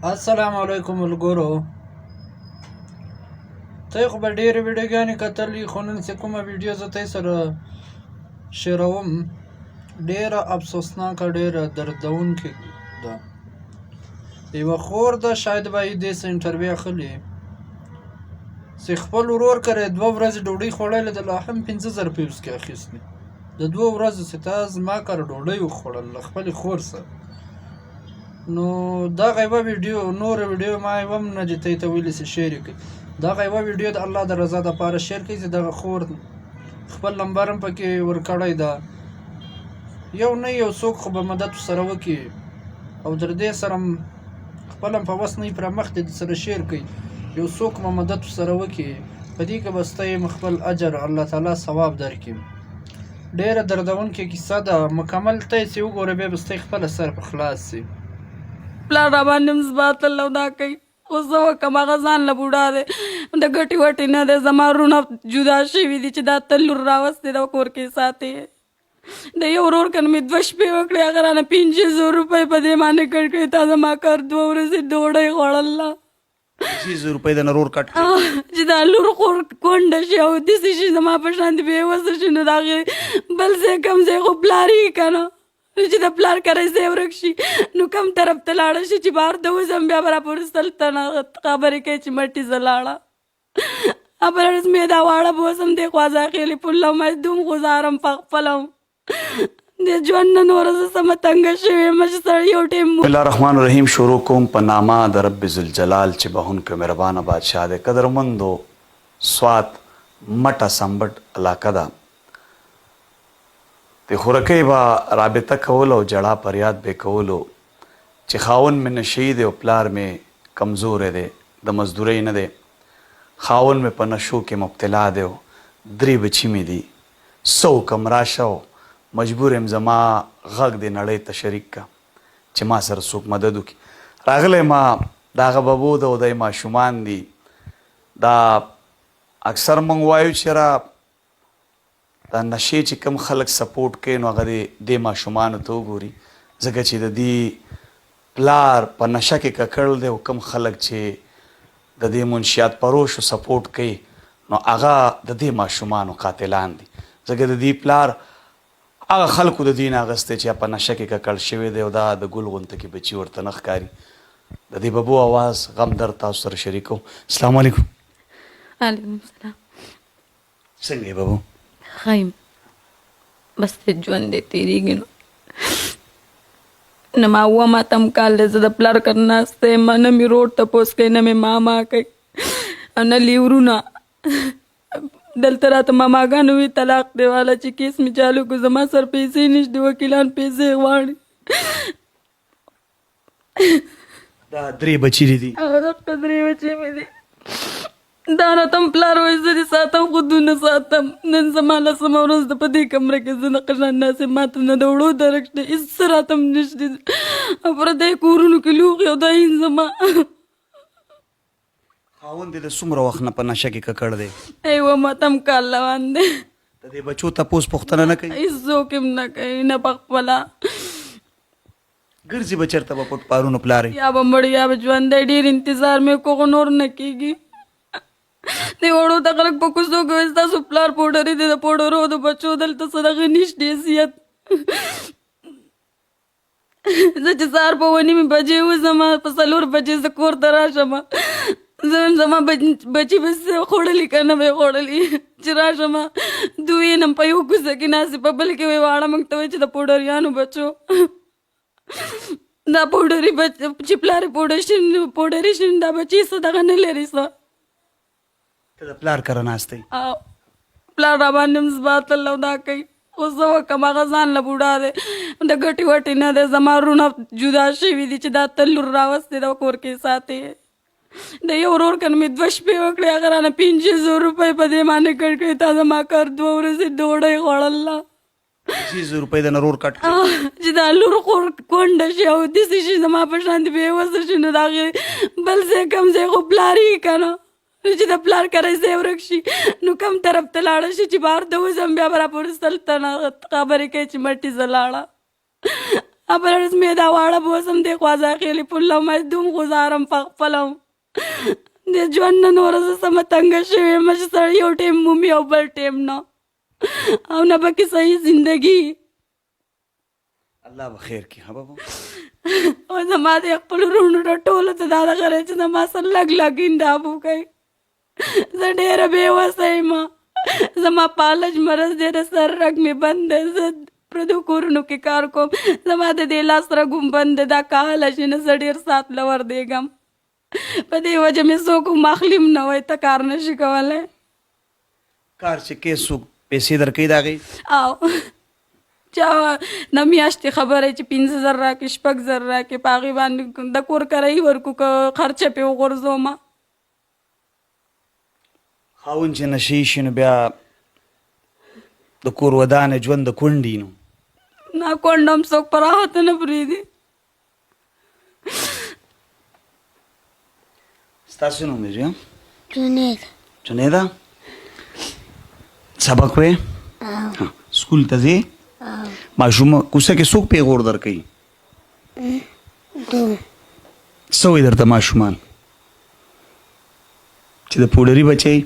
السلام علیکم ملګرو. ته خو به ډېرې ویډیوګانې کتلي، خو نن چې کومه ویډیو زه تاسې سره شیروم ډېره افسوسناکه، ډېره دردونکې ده. یوه خور ده، شاید به یې دې څه انټرویو اخلي چې خپل ورور کره 2 ورځې ډوډۍ خوړلې ده، لا هم 5000 روپۍ اوس کې اخیستي. د 2 ورځو چې تا زما کره ډوډۍ وخوړل له خپلې خور سره. نو دغه یوه ویډیو، نوره ویډیو ما یوه هم نه چې ته یې ته ویلې چې شیر یې کړي. دغه یوه ویډیو د الله د رضا دپاره شیر کړئ چې دغه خور خپل نمبر هم پکې ورکړی ده. یو نه یو څوک خو به مدد ورسره وکړي او تر دې سره هم خپل هم په وس نه یې پرې مخکې سره شیر کړئ. یو څوک به مدد ورسره وکړي، په دې کې به ستی خپل اجر الله تعالی ثواب درکړي. ډېره دردونکې کیسه ده، مکمل ته یې چې وګوره بیا به ستی خپله سر په خلاص شي. پلار را باندې مثبات الله دا کوي، خو زه وکړم هغه ځان له بوډا دی، د ګټې وټې نه دی. زما وروڼه جدا شوي دي چې دا ته لور راوستې ده کور کې ساتې. د یو ورور کنه مې 2 شپې وکړې، هغه رانه 500 روپۍ په دې باندې کټ کړې. تا زما کار 2 ورځې ډوډۍ خوړله، 500 روپۍ د نرور کټ چې دا لور خور کونډه شي او داسې شي زما په شان بېوسه شي، نو د هغې بل ځای کوم ځای خو پلار یې که نه چې د پلار کره ځای ورک شي، نو کوم طرف ته لاړه شي چې بهر ته وځم بیا به راپورې سلطنه خبرې کوي چې مټې زه لاړه ابرز مې دا واړه به وسم دې خوازه خېلې پله مزدوم غزارم په خپلم د ژوند نن ورځ سمه تنګه شوې یم چې سړی یو ټیم. بسم الله الرحمن الرحیم. شروع کوم په نامه د رب ذوالجلال چې بهونکی مهربانه بادشاه دی. قدرمندو سوات مټه سمبټ علاقه ده، د خورکۍ به رابطه کول او جړا پریاد به کولو چې خاون مې نشي دی او پلار مې کمزوری دی، د مزدورۍ نه دی، خاون مې په نشو کې مبتلا دی او 3 بچي مې دي. څه وکړم راشه او مجبور یم زما غږ د نړۍ ته شریک کا چې ما سره څوک مدد وکړي. راغلی ما د هغه ببو ده او دی ماشومان دي. دا اکثر موږ وایو چې را دا نشې چې کوم خلک سپورټ کوي نو هغه دې ماشومانو ته وګوري، ځکه چې د دې پلار په نشه کې ککړ دی او کوم خلک چې د دې منشیات پروشو سپورټ کوي نو هغه د دې ماشومانو قاتلان دي، ځکه د دې پلار هغه خلکو د دین اغستی چې په نشه کې ککړ شوی دی او دا د ګل غونته کې بچي ورته نه ښکاري. د دې ببو اواز غم درد تاسو سره شریکوم. السلام علیکم. علیکم السلام. څنګه یې ببو؟ خیم بس ته ژوند دی تېرېږي نو نه ما اووه اتم کال دی زه د پلار کره ناسته یم، نه مې روډ تپوس کوي، نه مې ماما کوي او نه لیورونه. دلته راته ماماګانو وي طلاق دی والا چې کیس مې چالو کړو، زما سر پیسې نشته، وکیلان پیسې غواړي. دا 3 بچي دي. هغه 3 بچي مې دي. دا راته هم پلار وایي زه دې ساتم خو دونه ساتم. نن زما 10مه ورځ ده په دې کمره کې، زه نه قشان ناست یم، ما ته نه د وړو درک شته، هېڅ څه راته هم نشته، او پردی کورونو کې لوښي او دا هین زما. خاوند دې د څومره وخت نه په نشه کې ککړ دی؟ اووه اتم کال روان دی. د دې بچو تپوس پوښتنه نه کوي؟ هېڅ څوک هم نه کوي، نه په خپله. ګرځي به چېرته به پټ پارونو پلارې؟ یا به مړ یا به ژوندی. ډېر انتظار مې کو خو نور نه کېږي. د وړو ته خلک په کوڅو کې وایي ستاسو پلار پوډري دی، د پوډرو د بچو دلته څه دغه نشته حیثیت. زه چې سهار په 9 بجې وځم، په 4 بجې زه کور ته راشم، زه زما بچي به خوړلي که نه به یې خوړلي چې راشم. دوی نم په یو کوڅه کې ناستې، په بل کې وایي واړه موږ ته وایي چې د پوډریانو بچو دا پوډري چې پلار یې پوډري شي دا بچي څه دغه نه لري څه. ته د پلار کره ناست دی؟ پلار را باندې مثبات الله دا کوي، خو زه وکړم هغه ځان له بوډا دی، د ګټې وټې نه دی. زما وروڼه جدا شوي دي چې دا ته لور راوستې ده کور کې ساتې. د یو ورور کنه مې 2 شپې وکړې، هغه رانه 500 روپۍ په دې باندې کټ کړې. تا زما کار 2 ورځې ډوډۍ خوړله، 500 روپۍ د نرور کټ چې دا لور خور کونډه شي او داسې شي زما په شان بېوسه شي، نو د هغې بل ځای کوم ځای خو پلار یې که نه چې د پلار کره ځای ورک شي، نو کوم طرف ته لاړه شي چې بهر ته وځم بیا به راپورې سلطنه خبرې کوي چې مټې زه لاړه ابرز مې دا واړه بوسم دی خوازه خېلې پله مې دوم غزارم په خپله د ژوند نه نوره زه سمه تنګه شوې یم چې سړی یو ټیم مومي او بل ټیم نه او نه پکې صحیح زندګي الله به خیر کړي. ها بابا او زما د خپلو وروڼو ټولو ته دا دغه چې زما سره لږ لږ انډاب وکړئ. زه ډېره بېوسه یم. زما پالج مرض ډېره سر رګ مې بند دی. زه پردو کورونو کې کار کوم. زما د دې لاس رګ هم بند دی. دا کاهله چې نه زه ډېر سات له وردېږم. په دې وجه مې څوک مخلیم نه وای ته کار نشي کولی. کار چې کې څوک پیسې درکوي د هغې او چا نه میاشتې خبره چې 5,000 راکړي 6,000 راکړي په هغې باندې د کور کرایي ورکړو که خرچه پې وغورځومه. خاوند چې نشي شي نو بیا د کور ودانې ژوند د کونډي نو نه کونډه هم څوک په راحته نه پرېږدي. ستاسو نوم دی ها؟ جنید. جنیدا سبق وې سکول ته ځې ماشوم کوڅه کې څوک پیغور درکوي دو څه وایي درته ماشومان چې د پوډري بچی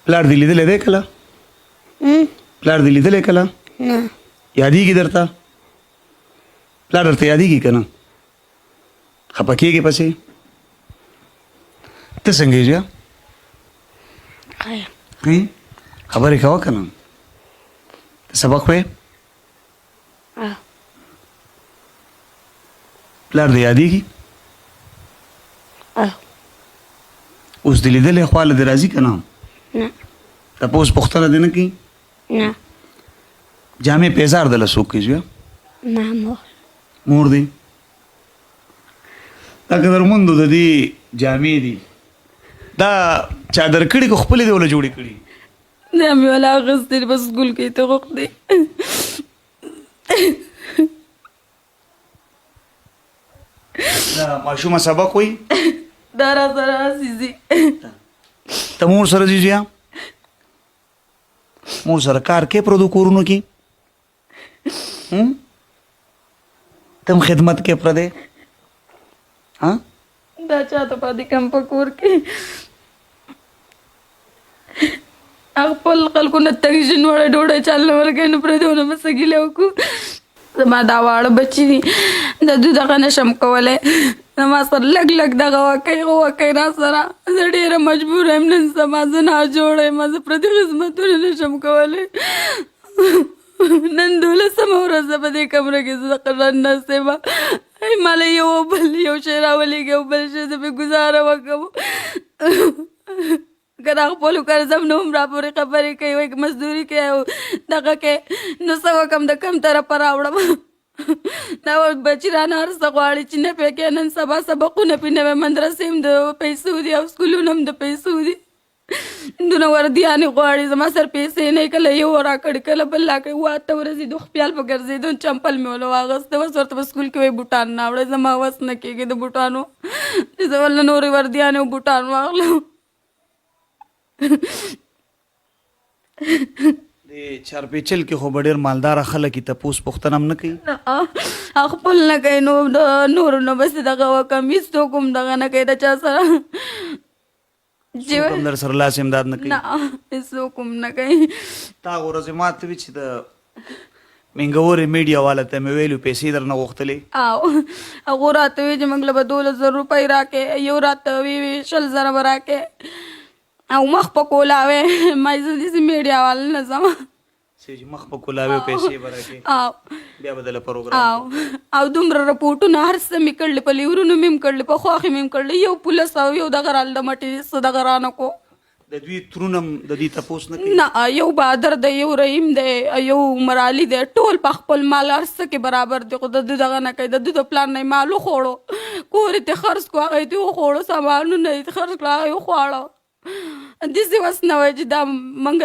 پلار دې لیدلی دی کله پلار دې لیدلی کله نه یادېږي درته پلار درته یادېږي که نه خفه کېږې پسې ته څنګه یې خیر خبرې کوه که نه ته سبق وې پلار دې یادېږي اوس دې لیدلی خواله دې راځي که نه نه تپوس پوښتنه دې نه کوي نه جامې پیزار دله څوک کوي مامور مور دی دا قدرمندو د دې جامې دي دا چا درکړي که خپلې دې وله جوړې کړي دا مې ولا اخیستې په سکول کې ته غوښتې دا ماشومه سبق وایي دا را سره عزیزي ته مور سره ځي یا مور سره کار کې پردو کورونو کې تم خدمت کې پردې ها دا چاته پاتې کم په کور کې خپل خلکو نه تنګ وړه ډوډۍ چل نه ورکوي نو پردیونه به څه ګیله وکړو. زما دا واړه بچي دي د دوی دغه نشم کولی زما سره لږ لږ دغه وکئ را سره زه ډېره مجبوره یم نن سبا زه ناجوړه یم زه پردي خدمتونه نشم کولی. نن 12مه ورځ ده په دې کمره کې زه قرآن ناستې یم ماله یو بل یو شی راولېږي او بل شی زه پې ګزاره وکړم که دا خپلو قرضم نه هم راپورې خبرې کوي وایي مزدوري کوي او دغه کې نو څه وکړم د کم طرفه راوړم دا بچي رانه هر څه غواړي چې نه پې کوي نن سبا سبقونه پې نوې مدرسې هم د پیسو دي او سکولونه هم د پیسو دي دونه وردیانې غواړي زما سر پیسې نه کله یو راکړي کله بل راکړي 8 ورځې د خپل په ګرځېدو چمپل مې وله واغېسته اوس ورته په سکول کې وایي بوټان نه وړئ زما وس نه کېږي د بوټانو چې زه ولله نورې وردیانې او بوټان واخلم. د چارپیچل کې خو به ډېر مالداره خلک یې تپوس پوښتنه هم نه کوي خپل نه کوي نو د نورو نه بس دغه وکړم هېڅوک هم دغه نه کوي د چا سره څوک هم در سره لاس امداد نه کوي نه هېڅوک هم نه کوي. تا ورځې ماته وي چې د منګورې میډیا والا ته مې ویلو پیسې در نه غوښتلې او هغو راته وی چې موږ له به 12,000 روپۍ راکې یو راته وی 20,000 به راکې او مخ په کولاوې ما زه داسې میډیا والا نه ځم چې مخ په کولاوې پیسې به راکې او بیا به دله پروګرام او دومره رپورټونه هر څه مې کړلې په لیورونو مې هم کړلې په خواښې مې هم کړلې یو پولیس او یو دغه رال د مټې څه دغه رانه کو د دوی ترونه هم د دې تپوس نه کوي نه یو بهادر دی یو رحیم دی یو عمرعلي دی ټول په خپل مال هر څه کې برابر دی خو د دوی دغه نه کوي د دوی د پلان نه یې مال وخوړو کور یې ته خرڅ کړو هغه یې ته وخوړو سامانونه یې خرڅ کړه هغه یې وخواړه داسې وس نه وای چې دا موږ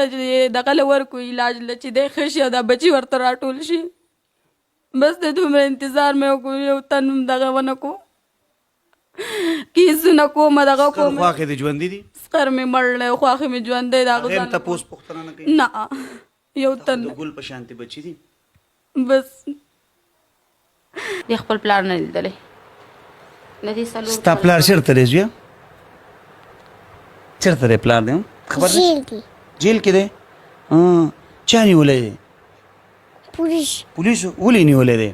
دغه له ورکو علاج له چې دی ښه شي او دا بچي ورته راټول شي بس د دومره انتظار مې وکړو یو تن دغه ونه کو کیسونه کومه دغه کومه خواښې دې ژوندي دي سقر مې مړلی خواښې مې ژوندی د هغه هغې هم تپوس پوښتنه نه کوي نه یو تن د ګل په شانتې بچي دي بس د خپل پلار نه لیدلی د دې ستا پلار چېرته دی زویه چېرته دی پلار دی خبر دی جیل کې جیل کې دی چا نیولی دی پولیس پولیسو ولې نیولی دی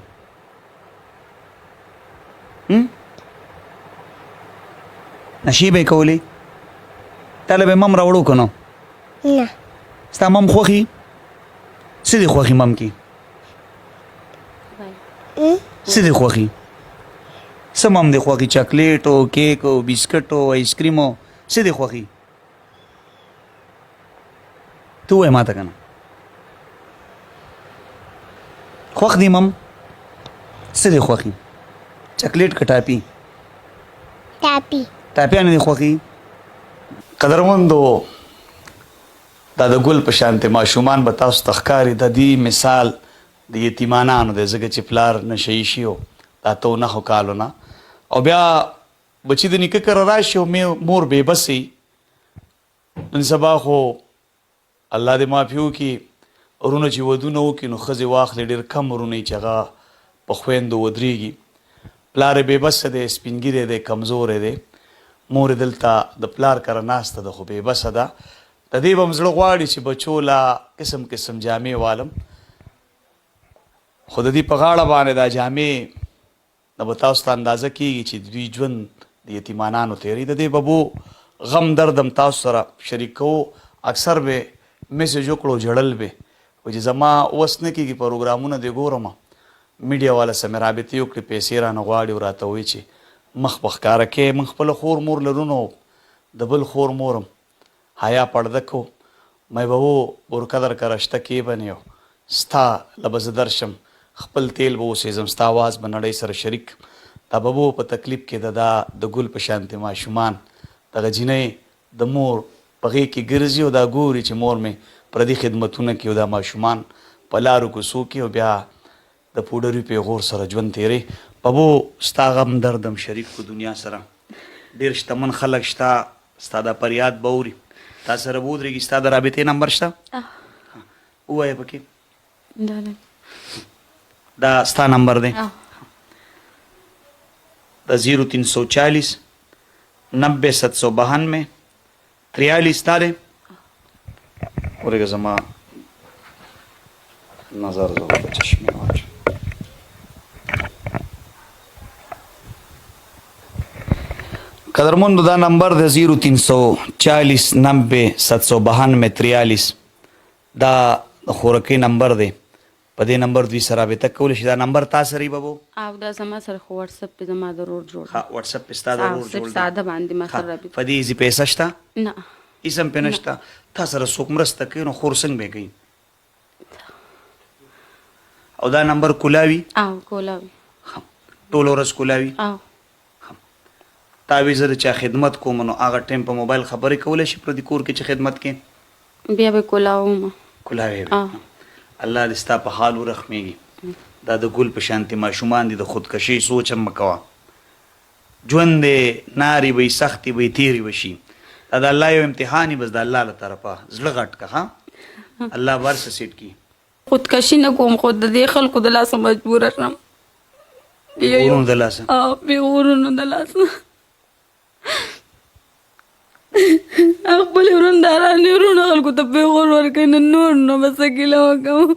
نشې به یې کولی تاله به مم راوړو که نه نه ستا مم خوښي څه دې خوښي مم کې څه دې خوښي څه مم دې خوښي چاکلیټ او کیک او بسکټ او آیسکریم او څه دې خوښي ته ووایه ما ته که نه خوښ دي مم څه دې خوښي چاکلیټ که ټاپي ټاپي ټاپیانې دې خوښي قدرمندو دا د ګل په شانتې ماشومان به تاسو ته ښکاري د دې مثال د یتیمانانو دی ځکه چې پلار نشهیي شي و دا اتو نهو کالو نه او بیا بچي د نیکه کره راشي او مور بېبسې نن سبا خو الله دې معافي وکړي ورونه چې ودونه وکړي نو ښځې واخلي ډېر کم ورونه چې هغه په خویندو ودرېږي پلار یې بېبسه دی سپین ږیری دی کمزوری دی مور یې دلته د پلار کره ناسته ده خو بېبسه ده د دې به م زړه غواړي چې بچو لا قسم قسم جامې والم خو د دې په غاړه باندې دا جامې نه به تاسو ته اندازه کېږي چې د دوی ژوند د یتیمانانو تېري د دې ببو غم درد هم تاسو سره شریک کوو اکثر به میسج وکړو جړل به و چې زما وس نه کېږي پروګرامونه دې ګورم میډیا والا سره مې رابطې وکړې پیسې رانه غواړي او راته وایي چې مخ په ښکاره کې موږ خپله خور مور لرو نو د بل خور مورم حیا پرده کو مې به و برکه در کره شته کې به نه یو ستا له به زه درشم خپل تیل به اوسېږم ستا اواز به نړۍ سره شریک دا به و په تکلیف کې د ګل په شانتې ماشومان دغه جینۍ د مور په غېږ کې ګرځي او دا ګوري چې مور مې پردي خدمتونه کوي او دا ماشومان په لارو کوڅو کې او بیا د پوډري پیغور سره ژوند تېرې ببو ستا غم دردم شریک کو دنیا سره ډېر شتمن خلک شته ستا دا فریاد به اوري تا سره به ودرېږي ستا د رابطې نمبر شته ووایه پکې دا ستا نمبر دی د 0340 90 792 43 تا دی ورګه زما نظر زه په چشمې واچوم قدرمندو دا نمبر د 0340 90 792 43 دا د خورکۍ نمبر دی په دې نمبر دوی سره رابطه کولی شي دا نمبر تا سره یي ببو او دا زما سره خو واتساپ پې زما د ورور جوړ ها واتساپ پې ستا د ورور جوړ دی ساده باندې ما سره رابطه په دې ایزي پیسه شته نه هېڅ هم پې نشته تا سره څوک مرسته کوي نو خور څنګه به کوي او دا نمبر کولاوي او کولاوي ټوله ورځ کولاوي او تاوی زه د چا خدمت کوم نو هغه ټایم په موبایل خبرې کولی شي پردي کور کې چې خدمت کې بیا به کولاوم کولاوي الله دې ستا په حال ورحمېږي دا د ګل په شانتې ماشومان دي د خودکشۍ سوچ هم مه کوه ژوند دی نارې به یې سختې به یې تېرې به شي دا د الله یو امتحان بس د الله له طرفه زړه غټ که ها الله به هر څه سیټ کړي خودکشي نه کوم خو د دې خلکو د لاسه مجبوره شم غرونو د لاسه بې غرونو د لاسه خپل وروندارانې وروڼه خلکو ته پیغور ورکوي نو نور نو به څه ګیله وکړم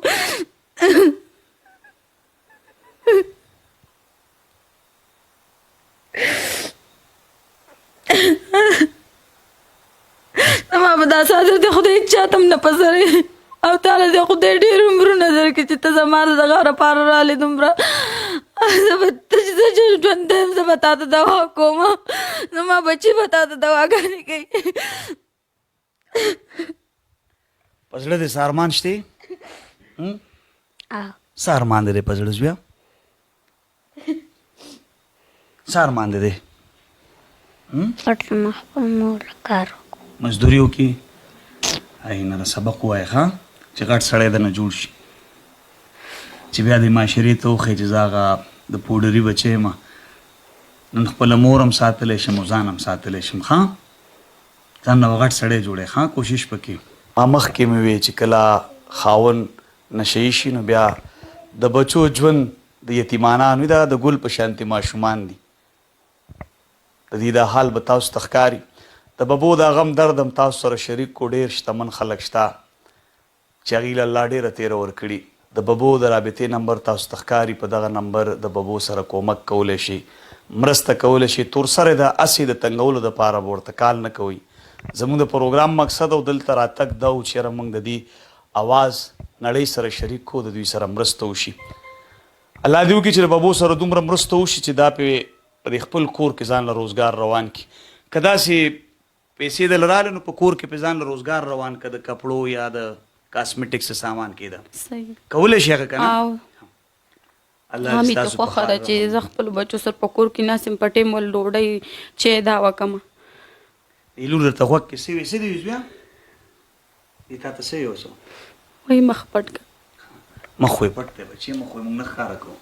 زما به دا څادر د خدای چاته هم نه پسرې او تاله د خدای ډېر عمرونه درکړي چې ته زما د دغه لپاره رالې دومره زه به ژوند یم زه به تا ته دوا کوم زما بچي به تا ته دواګانې کوي په زړه دې څه ارمان شته څه ارمان دی په زړه زویه څه ارمان دی پټه خپل مور کار مزدوري وکړي نه سبق ووایه ښه چې غټ سړی دنه جوړ شي چې بیا د معاشرې ته وښیي چې زه هغه د پوډري بچی یم نن خپله مور هم ساتلی شم او ځان هم ساتلی شم ښه ځان نه به غټ سړی جوړی ښه کوشش پکې ما مخکې مې وی چې کله خاوند نشهیي شي نو بیا د بچو ژوند د یتیمانانو دا د ګل په شانتي ماشومان دي د دې دا حال به تاسو ته ښکاري د ببو دا غم درد هم تاسو سره شریک کو ډېر شتمن خلک شته چې هغوی له الله ډېره تیره ورکړي د ببو د رابطې نمبر تاسو ته ښکاري په دغه نمبر د ببو سره کومک کولی شي مرسته کولی شي تور سره د اسې د تنګولو دپاره به ورته کال نه کوئ زموږ د پروګرام مقصد او دلته راتګ دا و چې یاره موږ د دې اواز نړۍ سره شریک کړو د دوی سره مرسته وشي الله دې وکړي چې د ببو سره دومره مرسته وشي چې دا په دې خپل کور کې ځان له روزګار روان کړي که داسې پیسې دله راغلې نو په کور کې پې ځان له روزګار روان که د کپړو یا د کاسمیټکس سامان کېده صحیح کولی شي هغه که نه او الله همې دې ته ستاسو په خوښه ده حال چې زه خپلو بچو سره په کور کې ناسم په ټیم ول ډوډۍ چای دا وکړمه دې لور درته غوږ کې څه وي څه دې وي زویه دې تا ته څه وي اوس وایي مخ پټ کړه مخ وې پټ دی بچې مخ وې موږ نه ښکاره کوو